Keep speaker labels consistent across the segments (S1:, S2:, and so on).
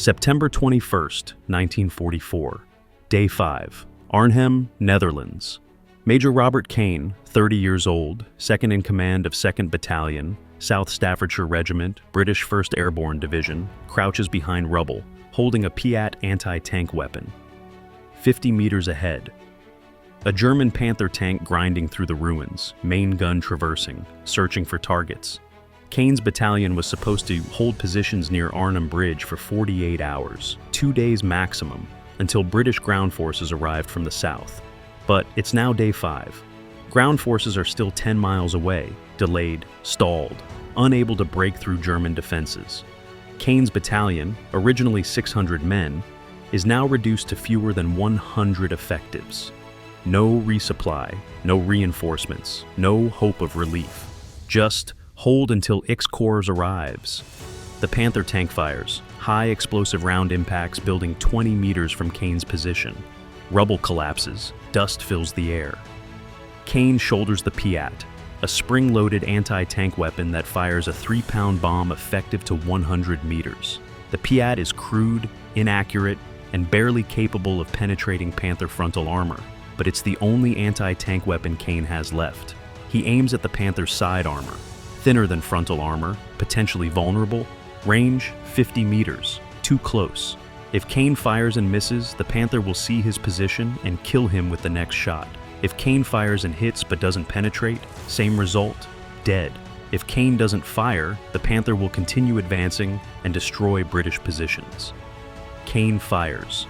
S1: September 21st, 1944. Day 5. Arnhem, Netherlands. Major Robert Kane, 30 years old, second in command of 2nd Battalion, South Staffordshire Regiment, British 1st Airborne Division, crouches behind rubble, holding a Piat anti-tank weapon. 50 meters ahead. A German Panther tank grinding through the ruins, main gun traversing, searching for targets. Kane's battalion was supposed to hold positions near Arnhem Bridge for 48 hours, 2 days maximum, until British ground forces arrived from the south. But it's now day 5. Ground forces are still 10 miles away, delayed, stalled, unable to break through German defenses. Kane's battalion, originally 600 men, is now reduced to fewer than 100 effectives. No resupply, no reinforcements, no hope of relief. Just hold until X-Corps arrives. The Panther tank fires, high explosive round impacts building 20 meters from Kane's position. Rubble collapses, dust fills the air. Kane shoulders the Piat, a spring-loaded anti-tank weapon that fires a 3-pound bomb effective to 100 meters. The Piat is crude, inaccurate, and barely capable of penetrating Panther frontal armor, but it's the only anti-tank weapon Kane has left. He aims at the Panther's side armor, thinner than frontal armor, potentially vulnerable, range 50 meters, too close. If Kane fires and misses, the Panther will see his position and kill him with the next shot. If Kane fires and hits but doesn't penetrate, same result, dead. If Kane doesn't fire, the Panther will continue advancing and destroy British positions. Kane fires.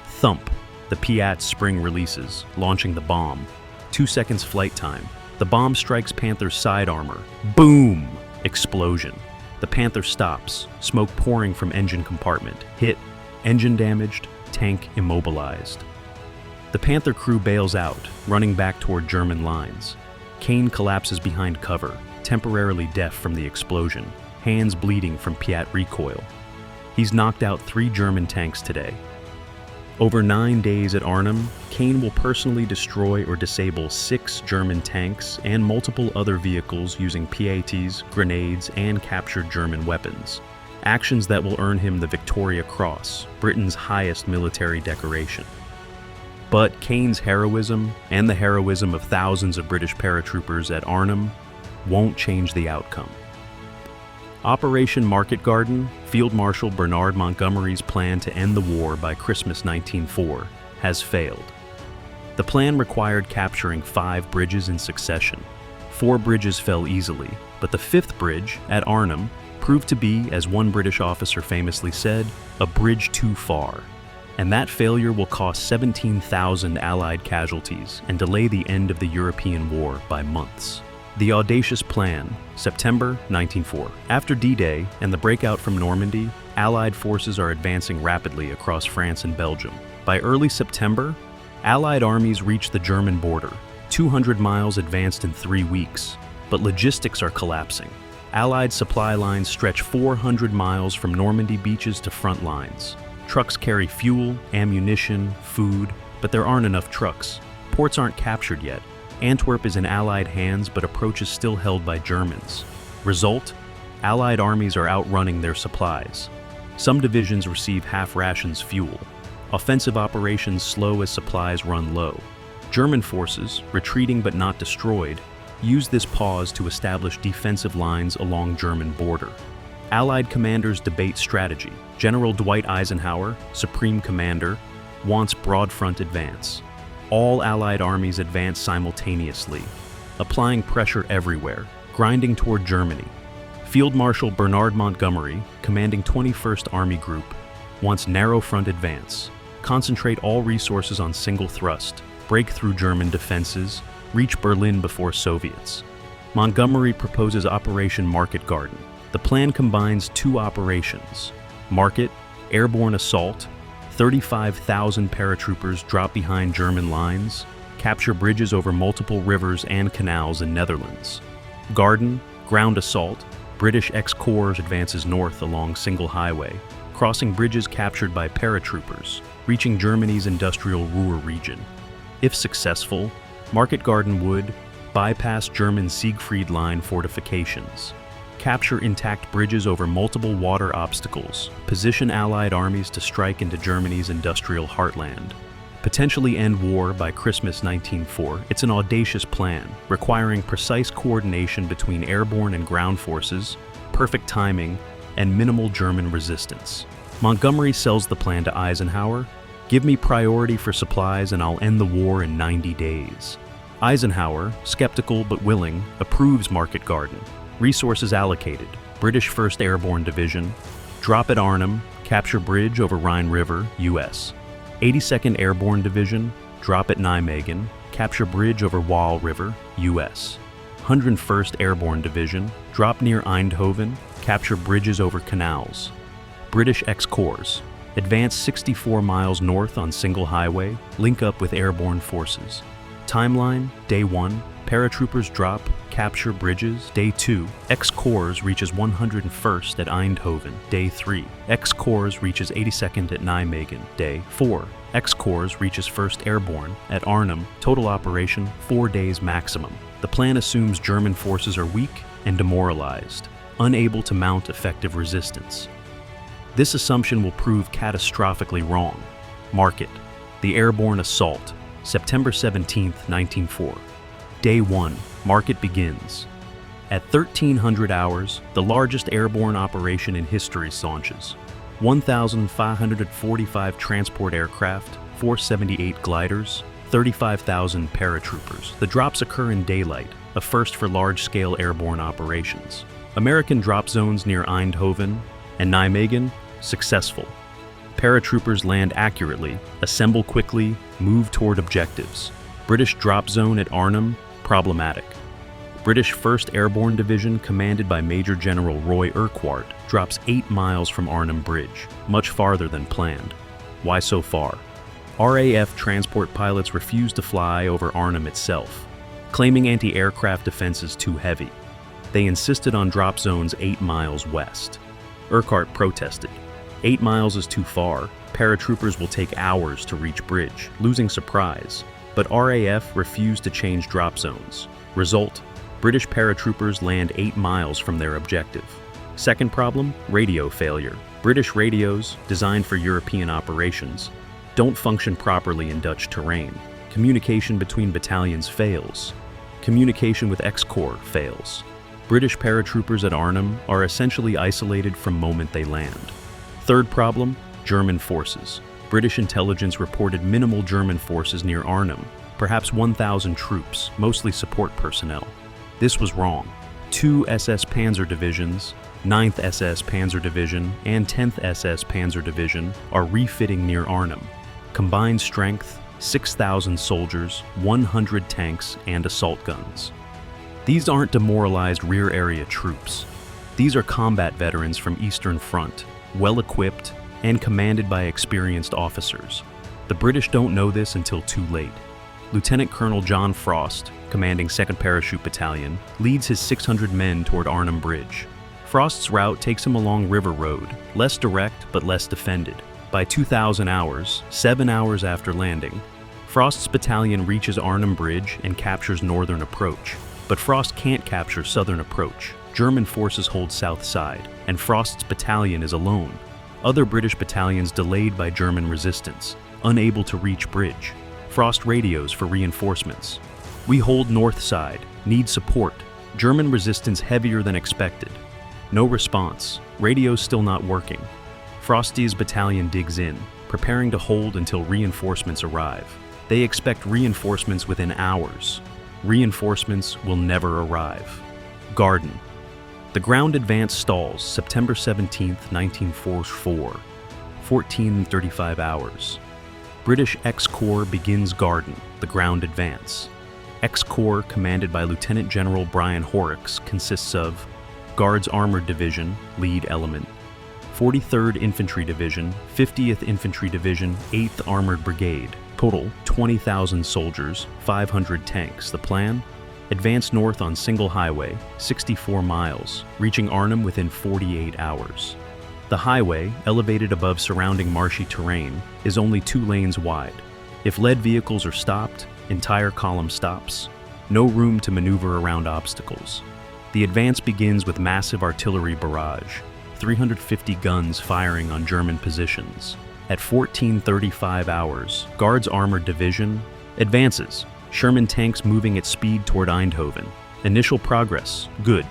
S1: Thump. The Piat spring releases, launching the bomb. 2 seconds flight time. The bomb strikes Panther's side armor. Boom! Explosion. The Panther stops, smoke pouring from engine compartment. Hit. Engine damaged, tank immobilized. The Panther crew bails out, running back toward German lines. Kane collapses behind cover, temporarily deaf from the explosion, hands bleeding from Piat recoil. He's knocked out 3 German tanks today. Over 9 days at Arnhem, Kane will personally destroy or disable 6 German tanks and multiple other vehicles using PATs, grenades, and captured German weapons. Actions that will earn him the Victoria Cross, Britain's highest military decoration. But Kane's heroism, and the heroism of thousands of British paratroopers at Arnhem, won't change the outcome. Operation Market Garden, Field Marshal Bernard Montgomery's plan to end the war by Christmas 1904, has failed. The plan required capturing 5 bridges in succession. 4 bridges fell easily, but the 5th bridge, at Arnhem, proved to be, as one British officer famously said, a bridge too far. And that failure will cost 17,000 Allied casualties and delay the end of the European war by months. The audacious plan, September 1904. After D-Day and the breakout from Normandy, Allied forces are advancing rapidly across France and Belgium. By early September, Allied armies reach the German border, 200 miles advanced in 3 weeks. But logistics are collapsing. Allied supply lines stretch 400 miles from Normandy beaches to front lines. Trucks carry fuel, ammunition, food, but there aren't enough trucks. Ports aren't captured yet. Antwerp is in Allied hands, but approach is still held by Germans. Result? Allied armies are outrunning their supplies. Some divisions receive half-rations fuel. Offensive operations slow as supplies run low. German forces, retreating but not destroyed, use this pause to establish defensive lines along German border. Allied commanders debate strategy. General Dwight Eisenhower, Supreme Commander, wants broad front advance. All Allied armies advance simultaneously, applying pressure everywhere, grinding toward Germany. Field Marshal Bernard Montgomery, commanding 21st Army Group, wants narrow front advance, concentrate all resources on single thrust, break through German defenses, reach Berlin before Soviets. Montgomery proposes Operation Market Garden. The plan combines 2 operations. Market, airborne assault, 35,000 paratroopers drop behind German lines, capture bridges over multiple rivers and canals in Netherlands. Garden, ground assault, British X-Corps advances north along single highway, crossing bridges captured by paratroopers, reaching Germany's industrial Ruhr region. If successful, Market Garden would bypass German Siegfried Line fortifications, Capture intact bridges over multiple water obstacles. Position Allied armies to strike into Germany's industrial heartland. Potentially end war by Christmas 1904. It's an audacious plan, requiring precise coordination between airborne and ground forces, perfect timing, and minimal German resistance. Montgomery sells the plan to Eisenhower. Give me priority for supplies and I'll end the war in 90 days. Eisenhower, skeptical but willing, approves Market Garden. Resources allocated. British 1st Airborne Division. Drop at Arnhem. Capture bridge over Rhine River, U.S. 82nd Airborne Division. Drop at Nijmegen. Capture bridge over Waal River, U.S. 101st Airborne Division. Drop near Eindhoven. Capture bridges over canals. British X-Corps. Advance 64 miles north on single highway. Link up with airborne forces. Timeline, Day 1. Paratroopers drop, capture bridges. Day 2. X-Corps reaches 101st at Eindhoven. Day 3. X-Corps reaches 82nd at Nijmegen. Day 4. X-Corps reaches 1st Airborne at Arnhem. Total operation, 4 days maximum. The plan assumes German forces are weak and demoralized, unable to mount effective resistance. This assumption will prove catastrophically wrong. Market. The Airborne Assault. September 17, 1904. Day 1. Market begins. At 1300 hours, the largest airborne operation in history launches. 1,545 transport aircraft, 478 gliders, 35,000 paratroopers. The drops occur in daylight, a first for large-scale airborne operations. American drop zones near Eindhoven and Nijmegen, successful. Paratroopers land accurately, assemble quickly, move toward objectives. British drop zone at Arnhem, problematic. British 1st Airborne Division, commanded by Major General Roy Urquhart, drops 8 miles from Arnhem Bridge, much farther than planned. Why so far? RAF transport pilots refuse to fly over Arnhem itself, claiming anti-aircraft defenses too heavy. They insisted on drop zones 8 miles west. Urquhart protested. 8 miles is too far. Paratroopers will take hours to reach bridge, losing surprise. But RAF refused to change drop zones. Result: British paratroopers land 8 miles from their objective. Second problem: radio failure. British radios, designed for European operations, don't function properly in Dutch terrain. Communication between battalions fails. Communication with X-Corps fails. British paratroopers at Arnhem are essentially isolated from moment they land. Third problem: German forces. British intelligence reported minimal German forces near Arnhem, perhaps 1,000 troops, mostly support personnel. This was wrong. 2 SS Panzer Divisions, 9th SS Panzer Division, and 10th SS Panzer Division are refitting near Arnhem. Combined strength: 6,000 soldiers, 100 tanks, and assault guns. These aren't demoralized rear area troops. These are combat veterans from Eastern Front, well-equipped and commanded by experienced officers. The British don't know this until too late. Lieutenant Colonel John Frost, commanding 2nd Parachute Battalion, leads his 600 men toward Arnhem Bridge. Frost's route takes him along River Road, less direct but less defended. By 2,000 hours, 7 hours after landing, Frost's battalion reaches Arnhem Bridge and captures northern approach. But Frost can't capture southern approach. German forces hold south side, and Frost's battalion is alone. Other British battalions delayed by German resistance, unable to reach bridge. Frost radios for reinforcements. We hold north side, need support. German resistance heavier than expected. No response, radios still not working. Frosty's battalion digs in, preparing to hold until reinforcements arrive. They expect reinforcements within hours. Reinforcements will never arrive. Garden. The ground advance stalls September 17, 1944, 14:35 hours. British X-Corps begins Garden, the ground advance. X-Corps, commanded by Lieutenant General Brian Horrocks, consists of Guards Armored Division, lead element, 43rd Infantry Division, 50th Infantry Division, 8th Armored Brigade, total 20,000 soldiers, 500 tanks. The plan? Advance north on single highway, 64 miles, reaching Arnhem within 48 hours. The highway, elevated above surrounding marshy terrain, is only 2 lanes wide. If lead vehicles are stopped, entire column stops. No room to maneuver around obstacles. The advance begins with massive artillery barrage, 350 guns firing on German positions. At 14:35 hours, Guards Armored Division advances. Sherman tanks moving at speed toward Eindhoven. Initial progress, good.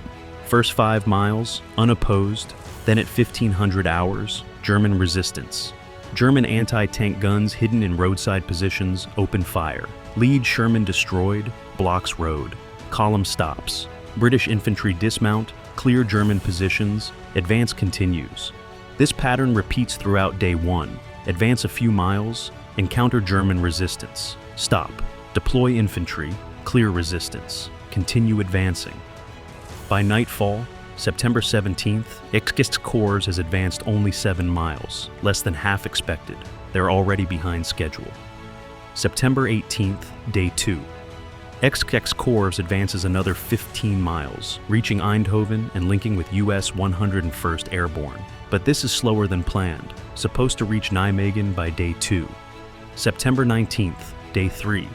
S1: First 5 miles, unopposed. Then at 1500 hours, German resistance. German anti-tank guns hidden in roadside positions open fire. Lead Sherman destroyed, blocks road. Column stops. British infantry dismount, clear German positions, advance continues. This pattern repeats throughout day 1. Advance a few miles, encounter German resistance. Stop. Deploy infantry, clear resistance. Continue advancing. By nightfall, September 17th, Axis Corps has advanced only 7 miles, less than half expected. They're already behind schedule. September 18th, day 2. Axis Corps advances another 15 miles, reaching Eindhoven and linking with US 101st Airborne. But this is slower than planned, supposed to reach Nijmegen by day 2. September 19th, day 3.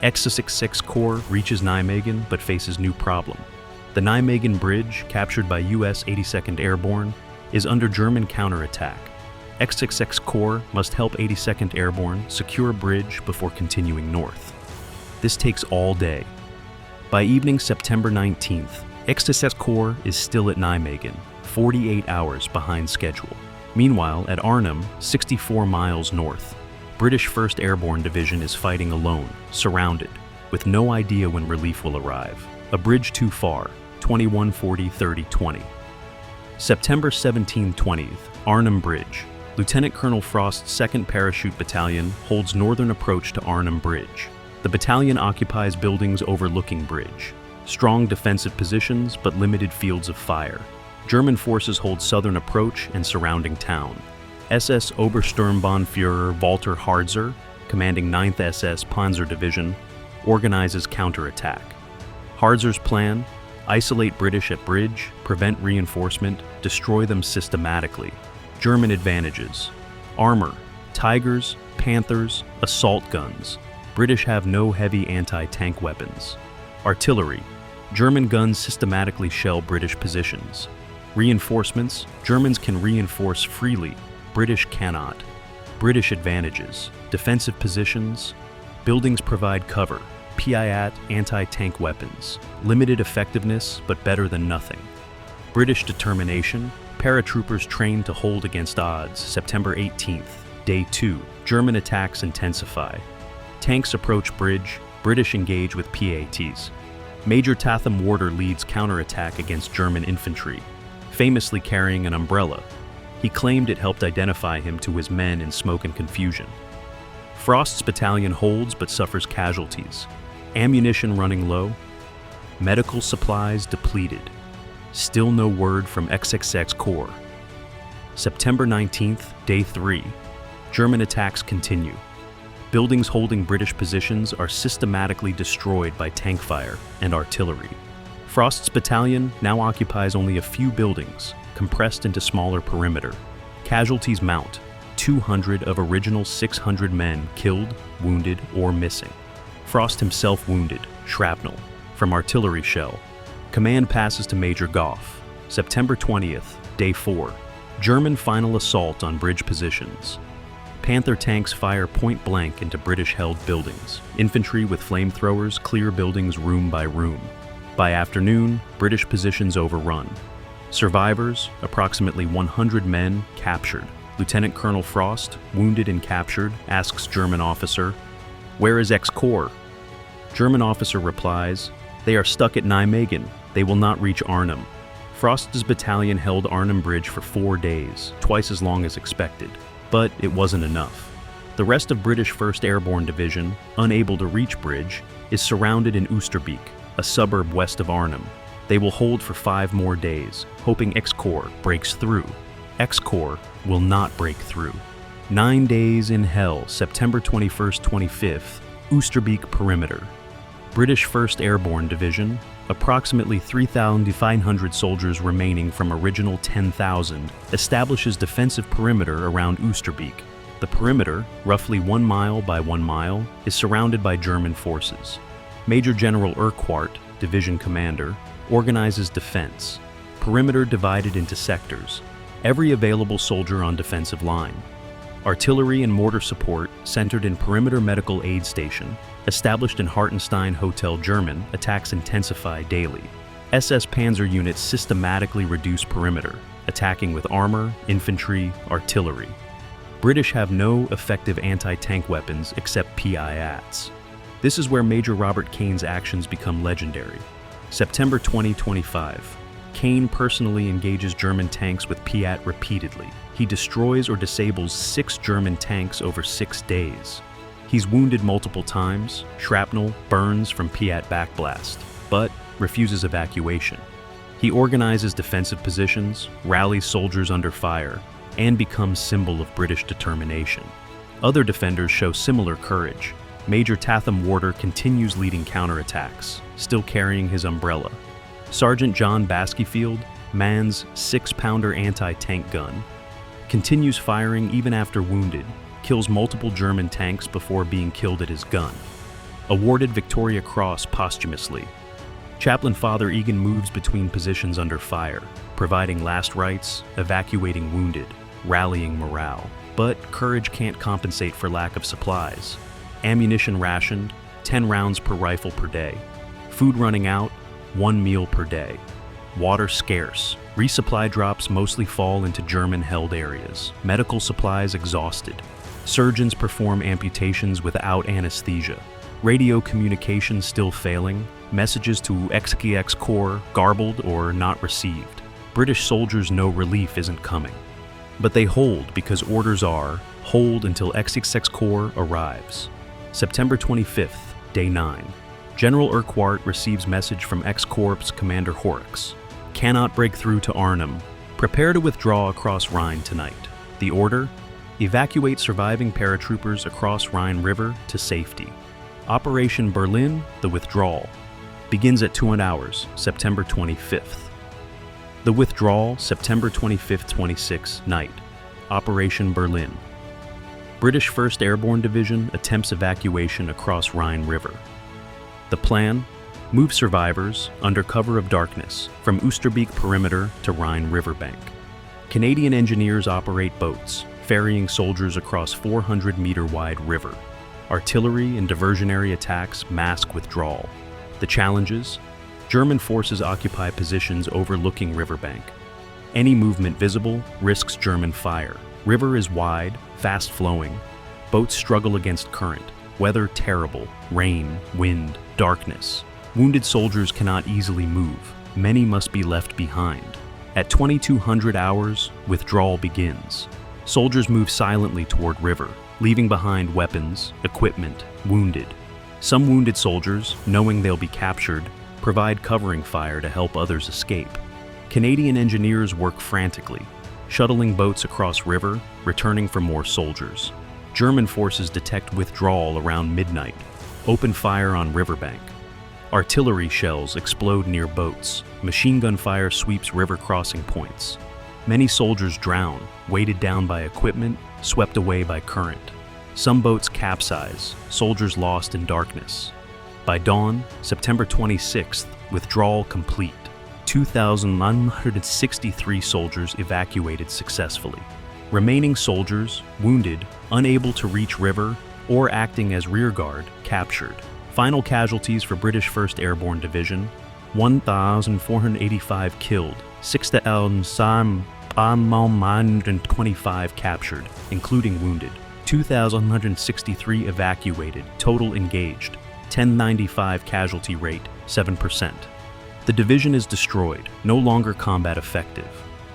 S1: Axis Corps reaches Nijmegen but faces new problem. The Nijmegen Bridge, captured by US 82nd Airborne, is under German counterattack. Axis Corps must help 82nd Airborne secure a bridge before continuing north. This takes all day. By evening September 19th, Axis Corps is still at Nijmegen, 48 hours behind schedule. Meanwhile, at Arnhem, 64 miles north, British 1st Airborne Division is fighting alone, surrounded, with no idea when relief will arrive. A bridge too far, 2140-30-20. September 17-20th, Arnhem Bridge. Lieutenant Colonel Frost's 2nd Parachute Battalion holds northern approach to Arnhem Bridge. The battalion occupies buildings overlooking bridge. Strong defensive positions, but limited fields of fire. German forces hold southern approach and surrounding town. SS Obersturmbannführer Walter Harzer, commanding 9th SS Panzer Division, organizes counterattack. Harzer's plan: isolate British at bridge, prevent reinforcement, destroy them systematically. German advantages: armor, Tigers, Panthers, assault guns. British have no heavy anti-tank weapons. Artillery: German guns systematically shell British positions. Reinforcements: Germans can reinforce freely, British cannot. British advantages: defensive positions. Buildings provide cover. PIAT anti-tank weapons. Limited effectiveness, but better than nothing. British determination: paratroopers trained to hold against odds. September 18th, day 2. German attacks intensify. Tanks approach bridge. British engage with PATs. Major Tatham Warder leads counterattack against German infantry, famously carrying an umbrella. He claimed it helped identify him to his men in smoke and confusion. Frost's battalion holds but suffers casualties. Ammunition running low. Medical supplies depleted. Still no word from XXX Corps. September 19th, day 3. German attacks continue. Buildings holding British positions are systematically destroyed by tank fire and artillery. Frost's battalion now occupies only a few buildings, compressed into smaller perimeter. Casualties mount: 200 of original 600 men killed, wounded, or missing. Frost himself wounded, shrapnel, from artillery shell. Command passes to Major Goff. September 20th, day 4. German final assault on bridge positions. Panther tanks fire point blank into British-held buildings. Infantry with flamethrowers clear buildings room by room. By afternoon, British positions overrun. Survivors, approximately 100 men, captured. Lieutenant Colonel Frost, wounded and captured, asks German officer, "Where is X-Corps?" German officer replies, "They are stuck at Nijmegen. They will not reach Arnhem." Frost's battalion held Arnhem Bridge for 4 days, twice as long as expected. But it wasn't enough. The rest of British 1st Airborne Division, unable to reach bridge, is surrounded in Oosterbeek, a suburb west of Arnhem. They will hold for 5 more days, hoping X-Corps breaks through. X-Corps will not break through. 9 days in hell, September 21st, 25th, Oosterbeek perimeter. British 1st Airborne Division, approximately 3,500 soldiers remaining from original 10,000, establishes defensive perimeter around Oosterbeek. The perimeter, roughly 1 mile by 1 mile, is surrounded by German forces. Major General Urquhart, division commander, organizes defense. Perimeter divided into sectors. Every available soldier on defensive line. Artillery and mortar support centered in Perimeter Medical Aid Station, established in Hartenstein Hotel. German attacks intensify daily. SS Panzer units systematically reduce perimeter, attacking with armor, infantry, artillery. British have no effective anti-tank weapons except PIATs. This is where Major Robert Kane's actions become legendary. September 2025. Kane personally engages German tanks with PIAT repeatedly. He destroys or disables 6 German tanks over 6 days. He's wounded multiple times, shrapnel, burns from PIAT backblast, but refuses evacuation. He organizes defensive positions, rallies soldiers under fire, and becomes symbol of British determination. Other defenders show similar courage. Major Tatham Warder continues leading counterattacks, still carrying his umbrella. Sergeant John Baskyfield mans 6-pounder anti-tank gun, continues firing even after wounded, kills multiple German tanks before being killed at his gun. Awarded Victoria Cross posthumously. Chaplain Father Egan moves between positions under fire, providing last rites, evacuating wounded, rallying morale. But courage can't compensate for lack of supplies. Ammunition rationed, 10 rounds per rifle per day. Food running out, 1 meal per day. Water scarce. Resupply drops mostly fall into German-held areas. Medical supplies exhausted. Surgeons perform amputations without anesthesia. Radio communication still failing. Messages to XKX Corps garbled or not received. British soldiers know relief isn't coming. But they hold because orders are, hold until XXX Corps arrives. September 25th, Day 9. General Urquhart receives message from X-Corps Commander Horrocks. Cannot break through to Arnhem. Prepare to withdraw across Rhine tonight. The order? Evacuate surviving paratroopers across Rhine River to safety. Operation Berlin, the withdrawal. Begins at 2 hours, September 25th. The withdrawal, September 25th, 26, night. Operation Berlin. British 1st Airborne Division attempts evacuation across Rhine River. The plan? Move survivors, under cover of darkness, from Oosterbeek perimeter to Rhine riverbank. Canadian engineers operate boats, ferrying soldiers across 400-meter-wide river. Artillery and diversionary attacks mask withdrawal. The challenges? German forces occupy positions overlooking riverbank. Any movement visible risks German fire. River is wide, fast-flowing. Boats struggle against current. Weather terrible. Rain, wind, darkness. Wounded soldiers cannot easily move. Many must be left behind. At 2200 hours, withdrawal begins. Soldiers move silently toward river, leaving behind weapons, equipment, wounded. Some wounded soldiers, knowing they'll be captured, provide covering fire to help others escape. Canadian engineers work frantically, shuttling boats across river, returning for more soldiers. German forces detect withdrawal around midnight, open fire on riverbank. Artillery shells explode near boats. Machine gun fire sweeps river crossing points. Many soldiers drown, weighted down by equipment, swept away by current. Some boats capsize, soldiers lost in darkness. By dawn, September 26th, withdrawal complete. 2,963 soldiers evacuated successfully. Remaining soldiers, wounded, unable to reach river, or acting as rearguard, captured. Final casualties for British 1st Airborne Division: 1,485 killed, 6,925 captured, including wounded. 2,163 evacuated, total engaged, 1095 casualty rate, 7%. The division is destroyed, no longer combat effective.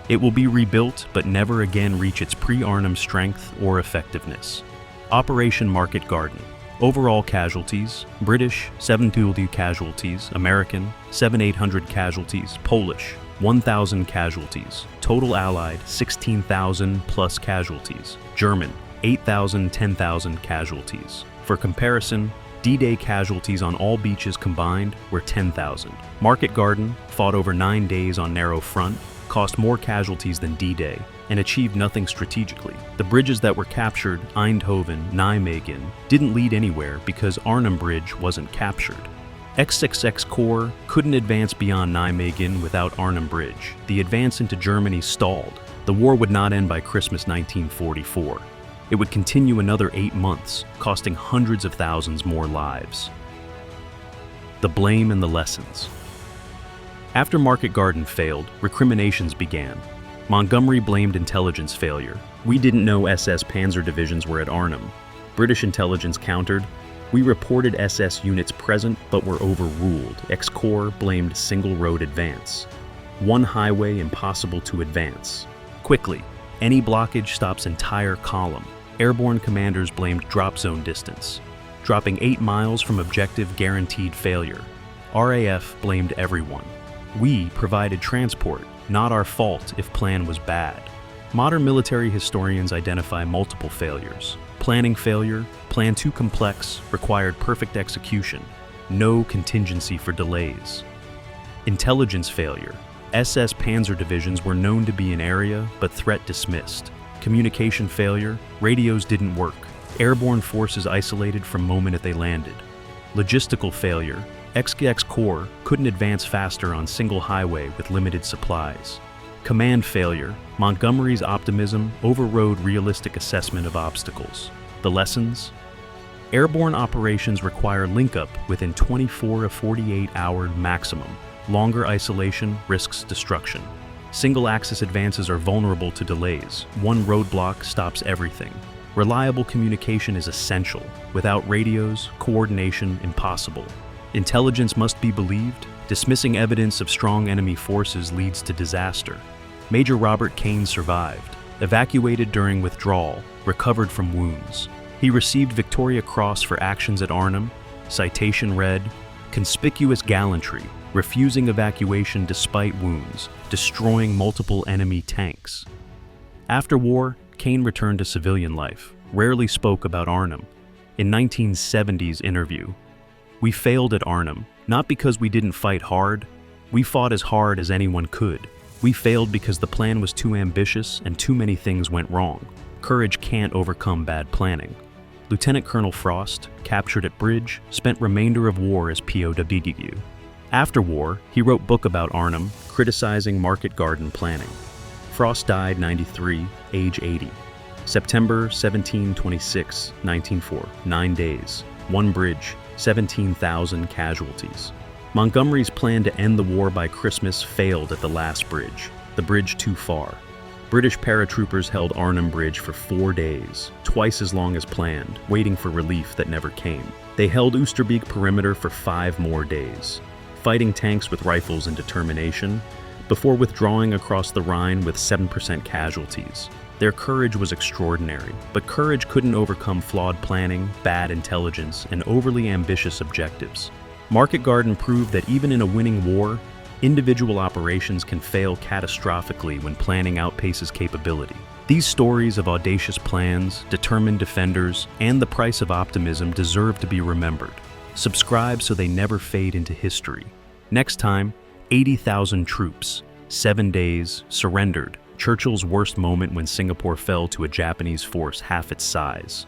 S1: It will be rebuilt but never again reach its pre-Arnhem strength or effectiveness. Operation Market Garden. Overall casualties: British 720 casualties, American 7,800 casualties, Polish 1,000 casualties, total Allied 16,000 plus casualties, German 8,000, 10,000 casualties. For comparison, D-Day casualties on all beaches combined were 10,000. Market Garden fought over 9 days on narrow front, cost more casualties than D-Day, and achieved nothing strategically. The bridges that were captured, Eindhoven, Nijmegen, didn't lead anywhere because Arnhem Bridge wasn't captured. XXX Corps couldn't advance beyond Nijmegen without Arnhem Bridge. The advance into Germany stalled. The war would not end by Christmas 1944. It would continue another 8 months, costing hundreds of thousands more lives. The blame and the lessons. After Market Garden failed, recriminations began. Montgomery blamed intelligence failure. "We didn't know SS panzer divisions were at Arnhem." British intelligence countered, "We reported SS units present but were overruled." X-Corps blamed single road advance. "One highway impossible to advance." Quickly, any blockage stops entire column. Airborne commanders blamed drop zone distance. Dropping 8 miles from objective guaranteed failure. RAF blamed everyone. "We provided transport, not our fault if plan was bad." Modern military historians identify multiple failures. Planning failure, plan too complex, required perfect execution, no contingency for delays. Intelligence failure, SS panzer divisions were known to be in area but threat dismissed. Communication failure, radios didn't work. Airborne forces isolated from moment they landed. Logistical failure, XXX Corps couldn't advance faster on single highway with limited supplies. Command failure, Montgomery's optimism overrode realistic assessment of obstacles. The lessons? Airborne operations require link-up within 24 to 48-hour maximum. Longer isolation risks destruction. Single-axis advances are vulnerable to delays. One roadblock stops everything. Reliable communication is essential. Without radios, coordination impossible. Intelligence must be believed. Dismissing evidence of strong enemy forces leads to disaster. Major Robert Kane survived. Evacuated during withdrawal, recovered from wounds. He received Victoria Cross for actions at Arnhem. Citation read, "Conspicuous gallantry, refusing evacuation despite wounds, destroying multiple enemy tanks." After war, Kane returned to civilian life, rarely spoke about Arnhem. In 1970's interview, "We failed at Arnhem, not because we didn't fight hard. We fought as hard as anyone could. We failed because the plan was too ambitious and too many things went wrong. Courage can't overcome bad planning." Lieutenant Colonel Frost, captured at Bridge, spent remainder of war as POW. After war, he wrote book about Arnhem, criticizing Market Garden planning. Frost died 93, age 80. September 1726, 1904, 9 days, 1 bridge, 17,000 casualties. Montgomery's plan to end the war by Christmas failed at the last bridge, the bridge too far. British paratroopers held Arnhem Bridge for 4 days, twice as long as planned, waiting for relief that never came. They held Oosterbeek perimeter for 5 more days, fighting tanks with rifles and determination, before withdrawing across the Rhine with 7% casualties. Their courage was extraordinary, but courage couldn't overcome flawed planning, bad intelligence, and overly ambitious objectives. Market Garden proved that even in a winning war, individual operations can fail catastrophically when planning outpaces capability. These stories of audacious plans, determined defenders, and the price of optimism deserve to be remembered. Subscribe so they never fade into history. Next time, 80,000 troops, 7 days, surrendered. Churchill's worst moment when Singapore fell to a Japanese force half its size.